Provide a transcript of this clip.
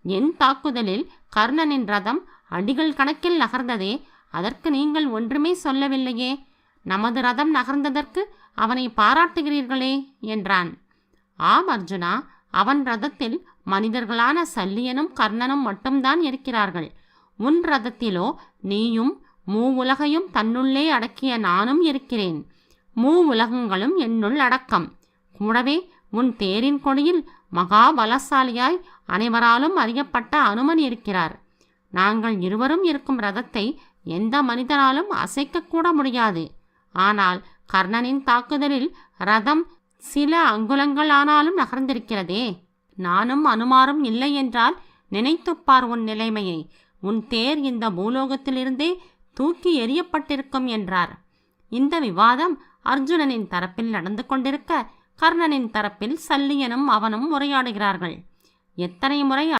என் தாக்குதலில் கர்ணனின் ரதம் அடிகள் கணக்கில் நகர்ந்ததே, அதற்கு நீங்கள் ஒன்றுமே சொல்லவில்லையே. நமது ரதம் நகர்ந்ததற்கு அவனை பாராட்டுகிறீர்களே என்றான். ஆம் அர்ஜுனா, அவன் ரதத்தில் மனிதர்களான சல்லியனும் கர்ணனும் மட்டும்தான் இருக்கிறார்கள். உன் ரதத்திலோ நீயும் உலகையும் தன்னுள்ளே அடக்கிய நானும் இருக்கிறேன். உலகங்களும் என்னுள் அடக்கம். கூடவே உன் தேரின் கொடியில் மகாபலசாலியாய் அனைவராலும் அறியப்பட்ட அனுமன் இருக்கிறார். நாங்கள் இருவரும் இருக்கும் ரதத்தை எந்த மனிதனாலும் அசைக்கக்கூட முடியாது. ஆனால் கர்ணனின் தாக்குதலில் ரதம் சில அங்குலங்கள் ஆனாலும் நகர்ந்திருக்கிறதே. நானும் அனுமாரும் இல்லை என்றால் நினைத்துப்பார் உன் நிலைமையை. உன் தேர் இந்த பூலோகத்திலிருந்தே தூக்கி எறியப்பட்டிருக்கும் என்றார். இந்த விவாதம் அர்ஜுனனின் தரப்பில் நடந்து கொண்டிருக்க, கர்ணனின் தரப்பில் சல்லியனும் அவனும் உரையாடுகிறார்கள். எத்தனை முறை